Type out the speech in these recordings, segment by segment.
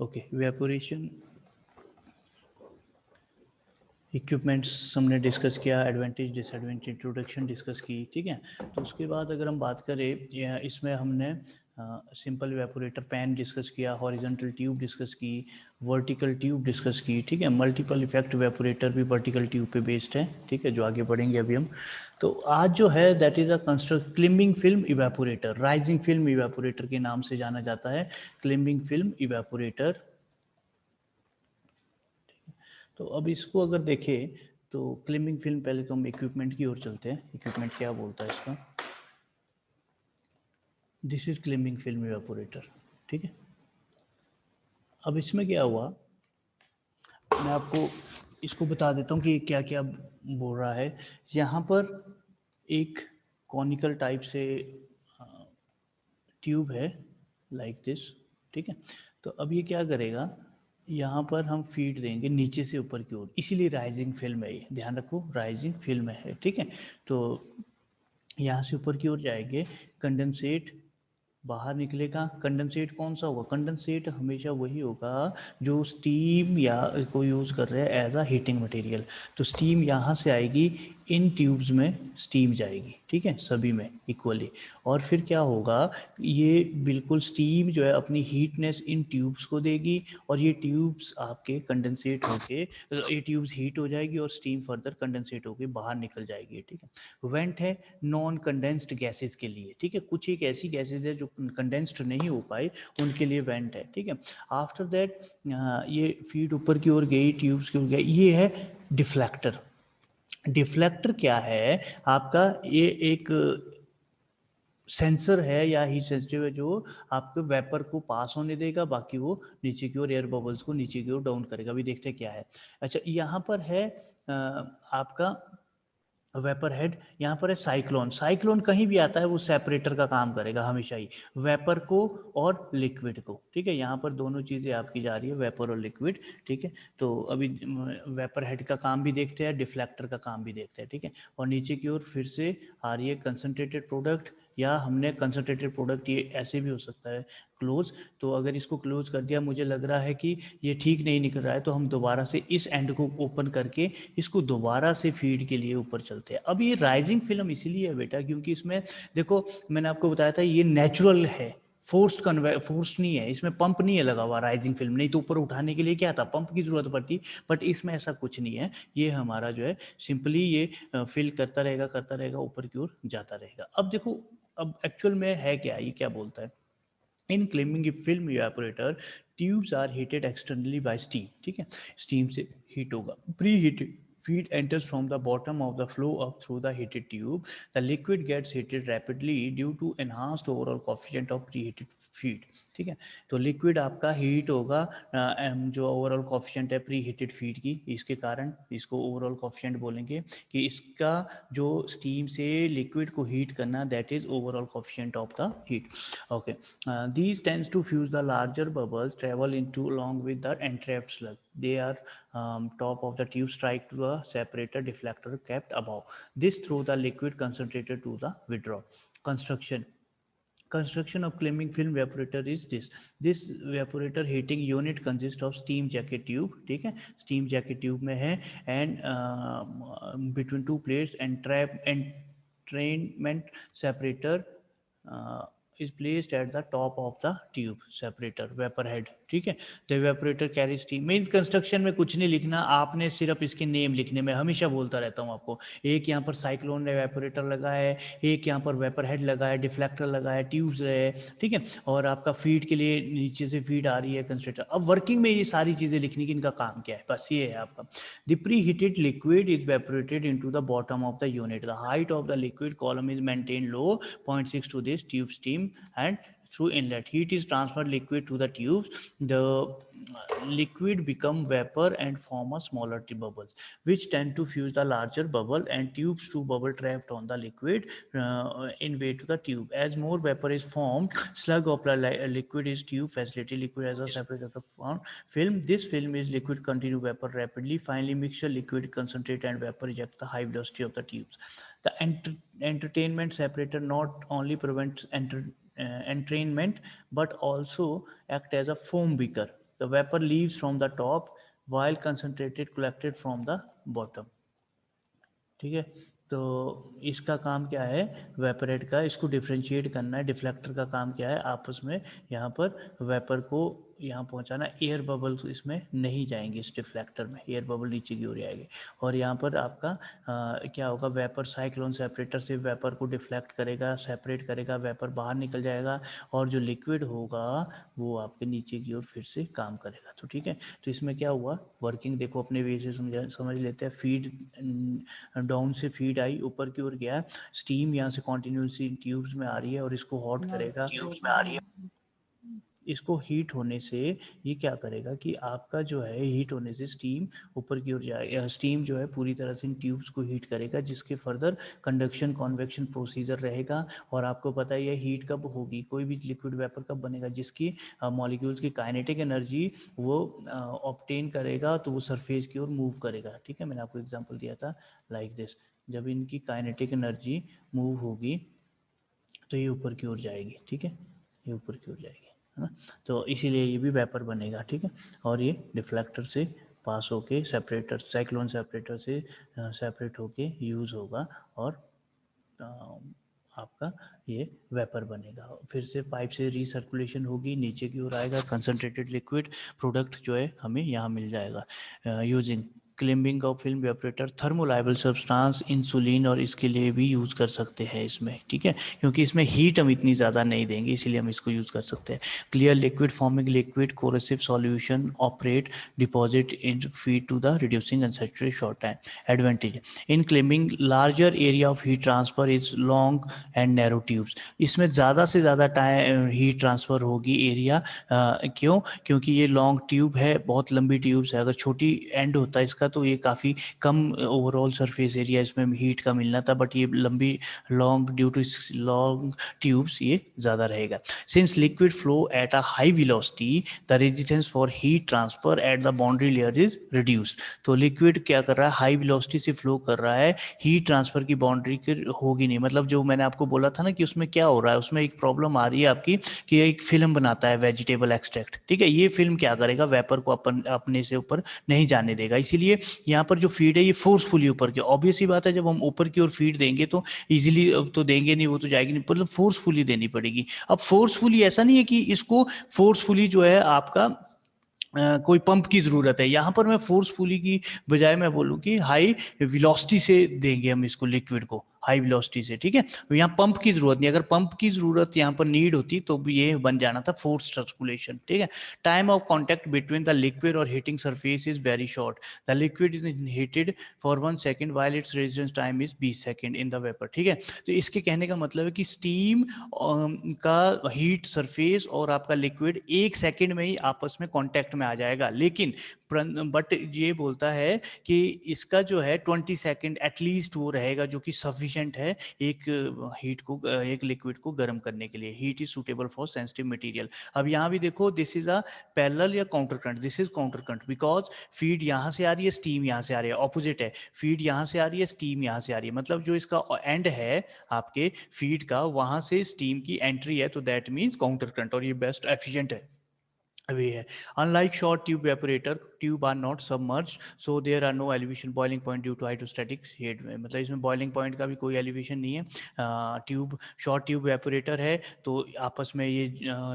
Okay, evaporation equipments हमने discuss किया, advantage disadvantage introduction discuss की, ठीक है। तो उसके बाद अगर हम बात करें इसमें हमने सिंपल इवेपोरेटर पैन डिस्कस किया, हॉरिजॉन्टल ट्यूब डिस्कस की, वर्टिकल ट्यूब डिस्कस की, ठीक है। मल्टीपल इफेक्ट इवेपोरेटर भी वर्टिकल ट्यूब पे बेस्ड है, ठीक है, जो आगे बढ़ेंगे अभी हम। तो आज जो है that is a construct climbing film evaporator, rising film evaporator के नाम से जाना जाता है, क्लिम्बिंग फिल्म इवेपोरेटर। तो अब इसको अगर देखें तो क्लिम्बिंग फिल्म, पहले तो हम इक्विपमेंट की ओर चलते हैं। इक्विपमेंट क्या बोलता है इसका, this is climbing film evaporator, ठीक है। अब इसमें क्या हुआ, मैं आपको इसको बता देता हूँ कि क्या क्या बोल रहा है। यहाँ पर एक कॉनिकल टाइप से ट्यूब है लाइक दिस, ठीक है। तो अब ये क्या करेगा, यहाँ पर हम फीड देंगे नीचे से ऊपर की ओर, इसीलिए राइजिंग फिल्म है ये, ध्यान रखो राइजिंग फिल्म है, ठीक है। तो यहाँ से ऊपर की ओर जाएंगे, कंडेंसेट बाहर निकलेगा। कंडेंसेट कौन सा होगा, कंडेंसेट हमेशा वही होगा जो स्टीम या को यूज़ कर रहे हैं एज अ हीटिंग मटेरियल। तो स्टीम यहाँ से आएगी, इन ट्यूब्स में स्टीम जाएगी, ठीक है, सभी में इक्वली। और फिर क्या होगा, ये बिल्कुल स्टीम जो है अपनी हीटनेस इन ट्यूब्स को देगी, और ये ट्यूब्स आपके कंडेंसेट होके, ये ट्यूब्स हीट हो जाएगी और स्टीम फर्दर कंडेंसेट होके बाहर निकल जाएगी, ठीक है। वेंट है नॉन कंडेंस्ड गैसेज के लिए, ठीक है। कुछ एक ऐसी गैसेज है जो कंडेंस्ड नहीं हो पाए, उनके लिए वेंट है, ठीक है। आफ्टर दैट ये फीड ऊपर की ओर गई, ट्यूब्स की ओर गई, ये है डिफ्लेक्टर। डिफ्लेक्टर क्या है आपका, ये एक सेंसर है या हीट सेंसिटिव है जो आपके वेपर को पास होने देगा, बाकी वो नीचे की ओर एयर बबल्स को नीचे की ओर डाउन करेगा। अभी देखते हैं क्या है। अच्छा, यहाँ पर है आपका वेपर हेड, यहाँ पर है साइक्लोन। साइक्लोन कहीं भी आता है वो सेपरेटर का काम करेगा हमेशा ही, वेपर को और लिक्विड को, ठीक है। यहाँ पर दोनों चीज़ें आपकी जा रही है, वेपर और लिक्विड, ठीक है। तो अभी वेपर हेड का काम भी देखते हैं, डिफ्लेक्टर का काम भी देखते हैं, ठीक है। और नीचे की ओर फिर से आ रही है कंसनट्रेटेड प्रोडक्ट, या हमने कंसनट्रेटेड प्रोडक्ट, ये ऐसे भी हो सकता है क्लोज। तो अगर इसको क्लोज कर दिया, मुझे लग रहा है कि ये ठीक नहीं निकल रहा है, तो हम दोबारा से इस एंड को ओपन करके इसको दोबारा से फीड के लिए ऊपर चलते हैं। अब ये राइजिंग फिल्म इसीलिए है बेटा क्योंकि इसमें देखो, मैंने आपको बताया था ये नेचुरल है, फोर्स्ड नहीं है, इसमें पंप नहीं है लगा हुआ राइजिंग फिल्म। नहीं तो ऊपर उठाने के लिए क्या था, पंप की जरूरत पड़ती, बट इसमें ऐसा कुछ नहीं है। ये हमारा जो है सिंपली ये फिल करता रहेगा, ऊपर की ओर जाता रहेगा। अब देखो, अब एक्चुअल में है क्या, ये क्या बोलता है, in climbing film evaporator tubes are heated externally by steam, ठीक है। स्टीम से हीट होगा, preheated feed enters from the bottom of the flow up through the heated tube. The liquid gets heated rapidly due to enhanced overall coefficient of preheated feed, ठीक है। तो liquid आपका heat होगा, जो overall coefficient है pre heated feed की, इसके कारण इसको ओवरऑल कॉफिशेंट बोलेंगे कि इसका जो स्टीम से लिक्विड को हीट करना, that is overall coefficient of the heat, okay. These tends to fuse the larger bubbles travel into along with the entrapped slug. They are top of the tube strike to a separator deflector kept above. This through the liquid concentrated to the withdraw. Construction of climbing film evaporator is this evaporator heating unit consists of steam jacket tube, ठीक है, steam jacket tube में है, and between two plates entrainment separator is placed at the top of the tube separator vapor head, ठीक है। the evaporator carries steam। Main construction में कुछ नहीं लिखना आपने, सिर्फ इसके नेम लिखने में, हमेशा बोलता रहता हूँ आपको। एक यहाँ पर साइक्लोन एवेपोरेटर लगा है, एक यहाँ पर वेपर हेड लगा है, डिफ्लेक्टर लगा है, ट्यूब्स है, ठीक है। और आपका फीड के लिए नीचे से फीड आ रही है कंस्ट्रक्टर। अब वर्किंग में ये सारी चीज़ें लिखने की, इनका काम क्या है, बस ये है आपका। The pre heated liquid is evaporated into the bottom of the unit. The height of the liquid column is maintained low, 0.6 to this tube steam, and through inlet heat is transferred liquid to the tubes. The liquid become vapor and form a smaller bubbles which tend to fuse the larger bubble and tubes to bubble trapped on the liquid in way to the tube. As more vapor is formed, slug of the liquid is tube facility liquid as a separate of the film. This film is liquid continue vapor rapidly. Finally, mixture liquid concentrate and vapor eject the high velocity of the tubes. The entertainment separator not only prevents entrainment but also act as a foam beaker. The vapour leaves from the top while concentrated collected from the bottom. ठीक है, तो इसका काम क्या है, वेपरेट का, इसको differentiate करना है। डिफ्लेक्टर का काम क्या है, आपस में यहाँ पर वेपर को यहाँ पहुँचाना। एयर बबल्स इसमें नहीं जाएंगे, इस डिफ्लेक्टर में एयर बबल नीचे की ओर जाएंगे। और यहाँ पर आपका क्या होगा, वेपर साइक्लोन सेपरेटर से वेपर को डिफ्लेक्ट करेगा, सेपरेट करेगा, वेपर बाहर निकल जाएगा और जो लिक्विड होगा वो आपके नीचे की ओर फिर से काम करेगा। तो ठीक है, तो इसमें क्या हुआ, वर्किंग देखो अपने वे से समझ लेते हैं। फीड डाउन से फीड आई, ऊपर की ओर गया, स्टीम यहाँ से कॉन्टिन्यूसली ट्यूब्स में आ रही है और इसको हॉट करेगा, ट्यूब्स में आ रही है। इसको हीट होने से ये क्या करेगा कि आपका जो है हीट होने से स्टीम ऊपर की ओर जाएगा, स्टीम जो है पूरी तरह से इन ट्यूब्स को हीट करेगा, जिसके फर्दर कंडक्शन कॉन्वेक्शन प्रोसीजर रहेगा। और आपको पता ही है हीट कब होगी, कोई भी लिक्विड वेपर कब बनेगा, जिसकी मॉलिक्यूल्स की काइनेटिक एनर्जी वो ऑब्टेन करेगा तो वो सरफेस की ओर मूव करेगा। ठीक है, मैंने आपको एग्जाम्पल दिया था लाइक दिस, जब इनकी काइनेटिक एनर्जी मूव होगी तो ये ऊपर की ओर जाएगी। ठीक है, ये ऊपर की ओर जाएगी, है ना, तो इसीलिए ये भी वेपर बनेगा। ठीक है, और ये डिफ्लेक्टर से पास होके सेपरेटर, साइक्लोन सेपरेटर से सेपरेट होके यूज़ होगा और आपका ये वेपर बनेगा। फिर से पाइप से रीसर्कुलेशन होगी, नीचे की ओर आएगा, कंसनट्रेटेड लिक्विड प्रोडक्ट जो है हमें यहाँ मिल जाएगा। Using climbing of film evaporator, thermolabile substance insulin, और इसके लिए भी यूज़ कर सकते हैं इसमें। ठीक है, क्योंकि इसमें हीट हम इतनी ज़्यादा नहीं देंगे, इसीलिए हम इसको यूज़ कर सकते हैं। Clear liquid forming liquid corrosive solution operate deposit in feed to the reducing unsaturated short time. Advantage in climbing larger area of heat transfer is long and narrow tubes, इसमें ज़्यादा से ज़्यादा टाइम हीट ट्रांसफ़र होगी area, क्यों, क्योंकि ये long tube है, बहुत लंबी ट्यूब्स है। अगर छोटी एंड होता है इसका तो ये काफ़ी कम ओवरऑल सरफेस एरिया इसमें हीट का मिलना था, बट ये लंबी long due to long tubes ये ज़्यादा रहेगा। Since liquid flow at a high velocity the resistance for heat transfer at the boundary layer is reduced, तो लिक्विड क्या कर रहा है, हाई वेलोसिटी से फ्लो कर रहा है, हीट ट्रांसफर की बाउंड्री होगी नहीं। मतलब जो मैंने आपको बोला था ना कि उसमें क्या हो रहा है, उसमें एक प्रॉब्लम आ रही है आपकी कि एक फिल्म बनाता है वेजिटेबल एक्सट्रैक्ट। ठीक है, ये फिल्म क्या करेगा, वेपर को अपने से ऊपर नहीं जाने देगा, इसीलिए यहाँ पर जो फीड है ये फोर्सफुली ऊपर की, ऑब्वियस ही बात है जब हम ऊपर की ओर फीड देंगे तो इजीली तो देंगे नहीं, वो तो जाएगी नहीं, मतलब फोर्सफुली देनी पड़ेगी। अब फोर्सफुली ऐसा नहीं है कि इसको फोर्सफुली जो है आपका कोई पंप की ज़रूरत है, यहाँ पर मैं फोर्सफुली की बजाय मैं बोलूँ कि हाई वेलोसिटी से देंगे हम इसको, लिक्विड को हाई वेलोसिटी से। ठीक है, तो यहाँ पंप की ज़रूरत नहीं, अगर पंप की ज़रूरत यहाँ पर नीड होती तो भी ये बन जाना था फोर्स सर्कुलेशन। ठीक है, time of contact between the liquid और heating surface is very short, the liquid is heated for 1 second while its resistance time is 20 second in the vapour. ठीक है, तो इसके कहने का मतलब है कि स्टीम का हीट सरफेस और आपका लिक्विड 1 सेकेंड में ही आपस में कॉन्टैक्ट में आ जाएगा, लेकिन बट ये बोलता है कि इसका जो है 20 सेकेंड एटलीस्ट वो रहेगा, जो कि सफिशिएंट है एक हीट को, एक लिक्विड को गर्म करने के लिए। Heat is suitable for sensitive material. अब यहाँ भी देखो, दिस इज अ पैरेलल या counter current, this is counter current because feed यहाँ से आ रही है, स्टीम यहाँ से आ रही है, ऑपोजिट है, फीड यहाँ से आ रही है, स्टीम यहाँ से आ रही है, मतलब जो इसका एंड है आपके फीड का, वहां से स्टीम की एंट्री है, तो दैट मीन्स काउंटर करंट, और ये बेस्ट एफिशिएंट है वे है। Unlike short tube evaporator, tube are not submerge, so there are no elevation boiling point due to hydrostatic head में, मतलब इसमें बॉइलिंग पॉइंट का भी कोई एलिवेशन नहीं है। ट्यूब शॉर्ट ट्यूब वेपोरेटर है तो आपस में ये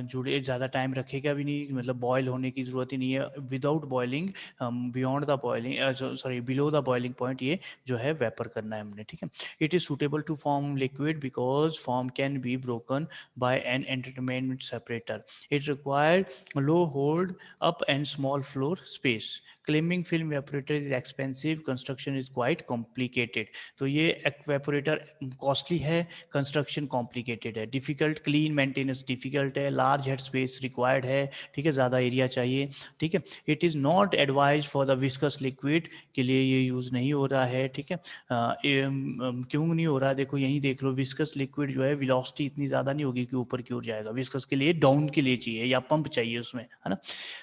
जुड़े, ज़्यादा टाइम रखेगा भी नहीं, मतलब बॉयल होने की ज़रूरत ही नहीं है। Without boiling, beyond the boiling, sorry below the boiling point ये जो है वेपर करना है हमने। ठीक है, it is suitable to foam liquid because foam can be broken by an entertainment separator. It required low hold up and small floor space. Claiming film evaporator is expensive, construction is quite complicated. तो ये evaporator costly है, construction complicated है, difficult, clean maintenance difficult है, large head space required है। ठीक है, ज़्यादा area चाहिए। ठीक है, it is not advised for the viscous liquid, के लिए ये यूज़ नहीं हो रहा है। ठीक है, क्यों नहीं हो रहा, देखो यहीं देख लो, विस्कस लिक्विड जो है वेलोसिटी इतनी ज़्यादा नहीं होगी कि ऊपर की ओर जाएगा, विस्कस के लिए डाउन के लिए चाहिए या पंप चाहिए उसमें, है ना।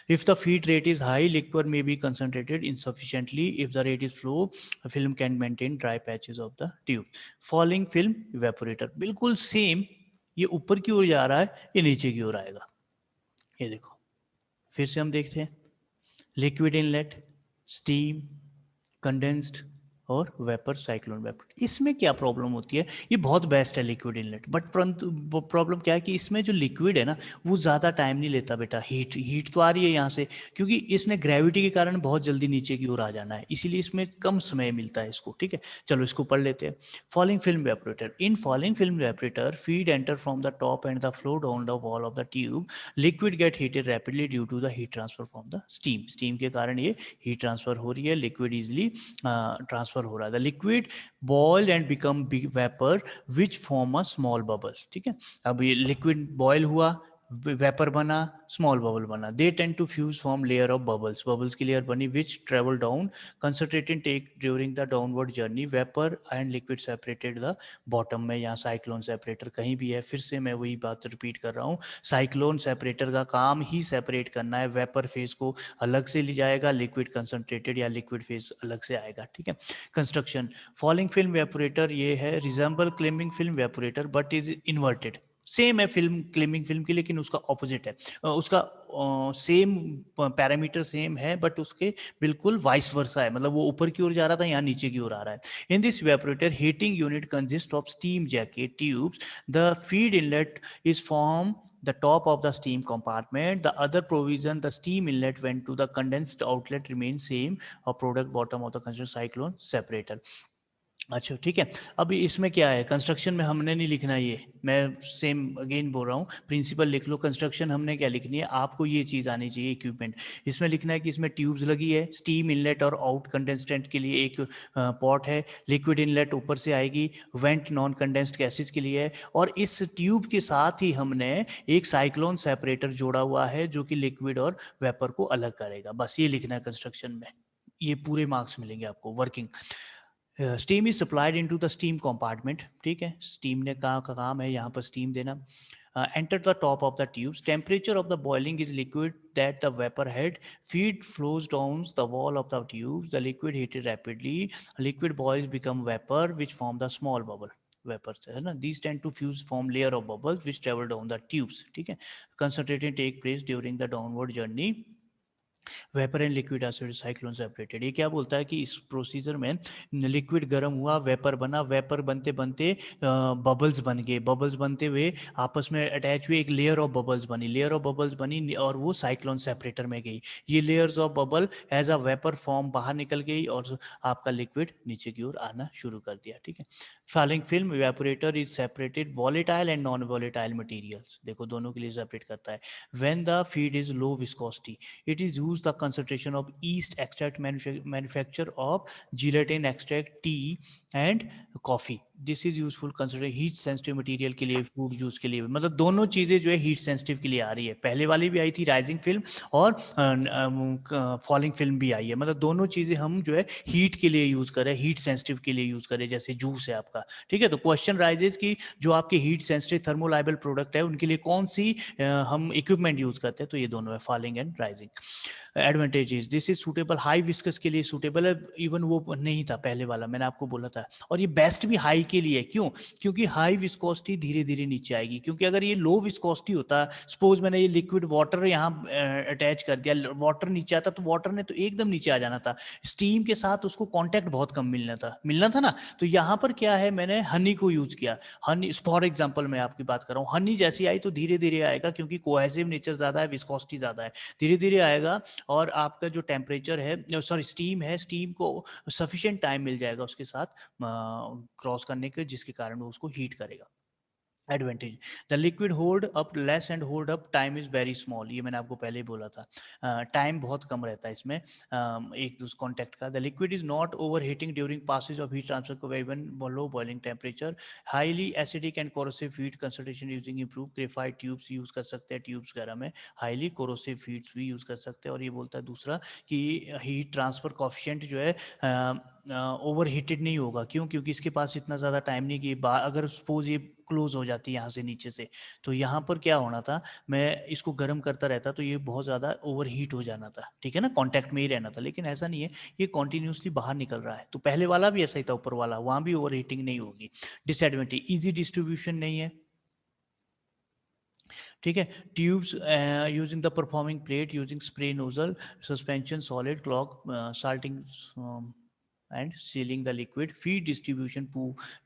If the feed rate is high, liquid में be concentrated insufficiently, if the rate is flow, film can maintain dry patches of the tube. Falling film evaporator बिल्कुल सेम, ये ऊपर की ओर जा रहा है, ये नीचे की ओर आएगा। ये देखो, फिर से हम देखते हैं, लिक्विड इनलेट, स्टीम, कंडेंस्ड और वेपर, साइक्लोन वेपर। इसमें क्या प्रॉब्लम होती है, ये बहुत बेस्ट है लिक्विड इनलेट, बट परंतु प्रॉब्लम क्या है कि इसमें जो लिक्विड है ना वो ज़्यादा टाइम नहीं लेता बेटा। हीट तो आ रही है यहाँ से, क्योंकि इसने ग्रेविटी के कारण बहुत जल्दी नीचे की ओर आ जाना है, इसीलिए इसमें कम समय मिलता है इसको। ठीक है, चलो इसको पढ़ लेते हैं। Falling film evaporator, in falling film evaporator feed enter from the top and the flow down the wall of the tube, liquid get heated rapidly due to the heat transfer from the steam. Steam के कारण ये heat transfer हो रही है, liquid easily transfer हो रहा है। The liquid boil and become vapour which form a small bubble. ठीक है, अब ये लिक्विड बॉयल हुआ, वेपर बना, स्मॉल बबल बना। They tend to fuse form layer of bubbles, bubbles की लेयर बनी which travel down concentrated take during the downward journey, vapour and liquid separated the bottom में। यहाँ साइक्लोन सेपरेटर कहीं भी है, फिर से मैं वही बात रिपीट कर रहा हूँ, साइक्लोन सेपरेटर का काम ही सेपरेट करना है, वेपर फेज को अलग से ले जाएगा, लिक्विड कंसंट्रेटेड या लिक्विड फेज अलग से आएगा। ठीक है, कंस्ट्रक्शन, फॉलिंग फिल्म वेपोरेटर ये है resemble climbing film evaporator but is inverted. Same है फिल्म क्लेमिंग फिल्म की, लेकिन उसका ऑपोजिट है, उसका सेम पैरामीटर सेम है, बट उसके बिल्कुल वाइस वर्सा है, मतलब वो ऊपर की ओर जा रहा था, यहाँ नीचे की ओर आ रहा है। In this evaporator heating unit consist of steam jacket tubes, the feed inlet is form the top of the steam compartment, the other provision, the steam inlet went to the condensed outlet remains same, or product bottom of the considered cyclone separator। अच्छा ठीक है, अब इसमें क्या है, construction में हमने नहीं लिखना, ये मैं सेम अगेन बोल रहा हूँ, प्रिंसिपल लिख लो। कंस्ट्रक्शन हमने क्या लिखनी है, आपको ये चीज़ आनी चाहिए, इक्विपमेंट। इसमें लिखना है कि इसमें ट्यूब्स लगी है, स्टीम इनलेट और आउट कंडेंसेंट के लिए एक पॉट है, लिक्विड इनलेट ऊपर से आएगी, वेंट नॉन कंडेंस्ड गैसेज के लिए है, और इस ट्यूब के साथ ही हमने एक साइक्लोन सेपरेटर जोड़ा हुआ है जो कि लिक्विड और वेपर को अलग करेगा। बस ये लिखना है कंस्ट्रक्शन में, ये पूरे मार्क्स मिलेंगे आपको। Working, steam is supplied into the steam compartment. ठीक है, स्टीम ने का काम है यहाँ पर स्टीम देना। enter the top of the tubes, temperature of the boiling is liquid that the vapor head, feed flows down the wall of the tubes, the liquid heated rapidly, liquid boils become vapor which form the small bubble, vapors है ना, these tend to fuse form layer of bubbles which travel down the tubes। ठीक है, concentrating take place during the downward journey, vapour and liquid acid cyclone separated. ये क्या बोलता है कि इस प्रोसीजर में लिक्विड गर्म हुआ, वेपर बना, वेपर बनते बनते बबल्स बन गए, बबल्स बनते हुए आपस में अटैच हुए, एक लेयर ऑफ बबल्स बनी, लेयर ऑफ बबल्स बनी और वो साइक्लोन सेपरेटर में गई। ये layers of bubble as a vapour form बाहर निकल गई और आपका लिक्विड नीचे की ओर आना शुरू कर दिया। ठीक है, falling film evaporator is separated volatile and non volatile materials, देखो दोनों के लिए सेपरेट करता है। When the feed is low viscosity, it is used the concentration of yeast extract manufacture of gelatin extract, tea and coffee। This is useful consider heat sensitive material के लिए, food use के लिए, मतलब दोनों चीजें जो है हीट सेंसिटिव के लिए आ रही है। पहले वाली भी आई थी राइजिंग फिल्म और फॉलिंग फिल्म भी आई है, मतलब दोनों चीजें हम जो है हीट के लिए यूज करें, हीट सेंसिटिव के लिए यूज करें, जैसे जूस है आपका। ठीक है, तो क्वेश्चन राइजेज की जो आपके हीट सेंसिटिव थर्मोलाइबल प्रोडक्ट है उनके लिए कौन सी हम इक्विपमेंट यूज करते हैं, तो ये दोनों है, falling and rising. Advantages, this is suitable high viscous के लिए सूटेबल है, इवन वो नहीं था पहले वाला, मैंने आपको बोला था। और ये बेस्ट भी हाई के लिए, क्यों, क्योंकि हाई विस्कोसिटी धीरे धीरे नीचे आएगी, क्योंकि अगर ये लो विस्कोसिटी होता, सपोज मैंने ये लिक्विड वाटर यहाँ अटैच कर दिया, वाटर नीचे आता तो वाटर ने तो एकदम नीचे आ जाना था, स्टीम के साथ उसको कॉन्टैक्ट बहुत कम मिलना था ना। तो यहाँ पर क्या है, मैंने हनी को यूज किया, हनी फॉर एग्जाम्पल मैं आपकी बात कर रहा हूँ, हनी जैसी आई तो धीरे धीरे आएगा, क्योंकि कोहेसिव नेचर ज्यादा है, विस्कोसिटी ज्यादा है, धीरे धीरे आएगा, और आपका जो टेम्परेचर है, सॉरी स्टीम है, स्टीम को सफिशिएंट टाइम मिल जाएगा उसके साथ क्रॉस करने के, जिसके कारण वो उसको हीट करेगा। Advantage, the liquid hold up less and hold up time is very small, ये मैंने आपको पहले ही बोला था, टाइम बहुत कम रहता है इसमें एक दूसरे कॉन्टैक्ट का। The liquid is not overheating during passes of heat transfer को even low boiling temperature, highly acidic and corrosive heat concentration using improve graphite tubes use कर सकते हैं, ट्यूब्स वगैरह में हाईली कोरोसिव हीट्स भी use कर सकते हैं। और ये बोलता है दूसरा कि हीट ट्रांसफर कॉफिशिएंट जो है ओवर हीटेड नहीं होगा, क्यों, क्योंकि इसके पास इतना ज़्यादा टाइम नहीं कि अगर सपोज ये क्लोज हो जाती है यहाँ से नीचे से, तो यहाँ पर क्या होना था, मैं इसको गर्म करता रहता तो ये बहुत ज़्यादा ओवर हीट हो जाना था। ठीक है ना, कांटेक्ट में ही रहना था, लेकिन ऐसा नहीं है, ये कॉन्टिन्यूसली बाहर निकल रहा है। तो पहले वाला भी ऐसा ही था, ऊपर वाला, वहाँ भी ओवर हीटिंग नहीं होगी। डिसएडवांटेज, ईजी डिस्ट्रीब्यूशन नहीं है, ठीक है। Tubes using the performing plate using spray nozzle suspension solid clock salting and sealing the liquid. Feed distribution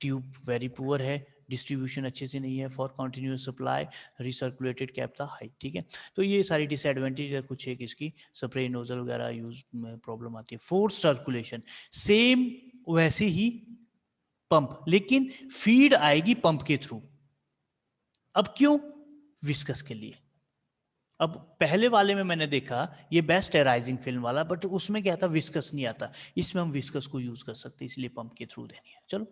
tube very poor है, डिस्ट्रीब्यूशन अच्छे से नहीं है। For continuous supply recirculated cap the height. ठीक है, तो ये सारी डिसएडवांटेज है कुछ एक इसकी, स्प्रे नोजल वगैरह यूज में प्रॉब्लम आती है। फोर्स सर्कुलेशन सेम वैसे ही पंप, लेकिन फीड आएगी पंप के थ्रू। अब क्यों? विस्कस के लिए। अब पहले वाले में मैंने देखा ये बेस्ट है राइजिंग फिल्म वाला, बट उसमें क्या था विस्कस नहीं आता, इसमें हम विस्कस को यूज कर सकते हैं, इसलिए पंप के थ्रू देनी है। चलो